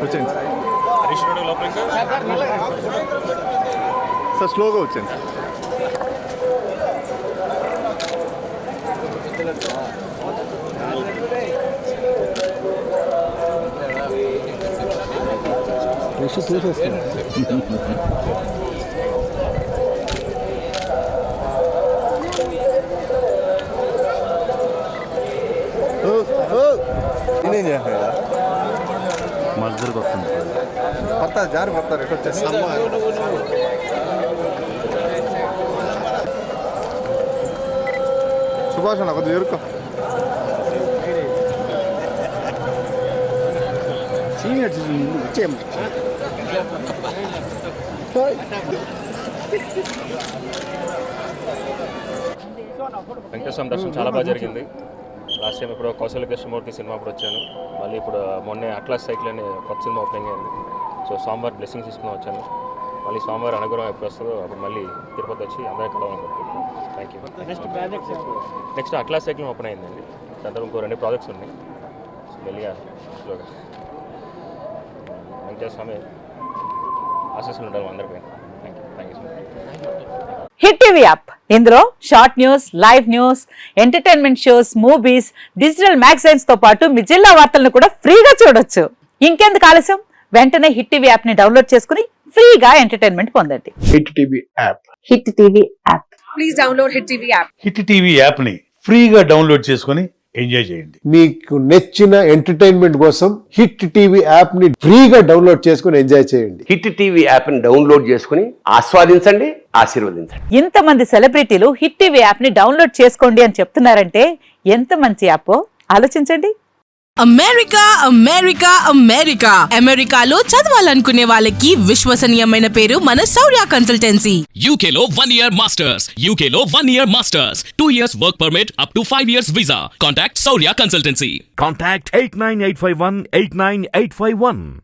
వచ్చేయండి హరీష్ రోడ్ లోపల సార్ స్లోగా వచ్చేయండి ఫ్రెష్ చూసేస్తాను. నేనేం చేస్తాను కదా మధ్యలోకి వస్తుంది పడతారు జారి పడతారు ఎక్కడ వచ్చేసి సుభాష్ అన్న కొద్దిగా ఎరుకో సీనియర్ వచ్చేయమ్మ వెంకటేశ్వర దర్శనం చాలా బాగా జరిగింది. లాస్ట్ టైం ఇప్పుడు కౌశల్య కృష్ణమూర్తి సినిమా అప్పుడు వచ్చాను. మళ్ళీ ఇప్పుడు మొన్నే అట్లాస్ సైకిల్ అనే కొత్త సినిమా ఓపెనింగ్ అయింది. సో సోమవారం బ్లెస్సింగ్స్ తీసుకుని వచ్చాను. మళ్ళీ సోమవారం అనుగ్రహం ఎప్పుడు వస్తుందో అప్పుడు మళ్ళీ తిరుపతి వచ్చి అందరికీ కలవాలనుకుంటున్నాను. Thank you. Next Atlas cycle open అయిందండి. దాని తర్వాత ఇంకో 2 ప్రాజెక్ట్స్ ఉన్నాయి. సో మెల్లిగా స్లోగా వెంకటేశ్వర స్వామి ఆశీస్సులు ఉండాలి అందరిపై. Thank you so much. Hit TV app ఇందులో short news, live news, entertainment shows, movies, digital magazines తో పాటు మీ జిల్లా వార్తలను కూడా ఫ్రీగా చూడొచ్చు. ఇంకెందుకు ఆలస్యం, వెంటనే హిట్ టీవీ యాప్ ని డౌన్లోడ్ చేసుకుని ఫ్రీగా ఎంటర్టైన్మెంట్ పొందండి. Hit TV app. Hit TV app please download hit TV app. Hit TV app ని ఫ్రీగా డౌన్లోడ్ చేసుకుని ఎంజాయ్ చేయండి. మీకు నచ్చిన ఎంటర్టైన్మెంట్ కోసం హిట్ టీవీ యాప్ ని ఫ్రీగా డౌన్లోడ్ చేసుకుని ఎంజాయ్ చేయండి. హిట్ టీవీ యాప్ ని డౌన్లోడ్ చేసుకుని ఆస్వాదించండి, ఆశీర్వదించండి. ఇంతమంది సెలబ్రిటీలు హిట్ టీవీ యాప్ ని డౌన్లోడ్ చేసుకోండి అని చెప్తున్నారంటే ఎంత మంచి యాప్ ఆలోచించండి. అమెరికా అమెరికా అమెరికా అమెరికాలో చదవాలనుకునే వాళ్ళకి విశ్వసనీయమైన పేరు మన శౌర్య కన్సల్టెన్సీ. UK లో 1 year masters, UK లో 1 year masters, 2 years work permit up to 5 years visa. Contact Saurya Consultancy. Contact 89851 89851.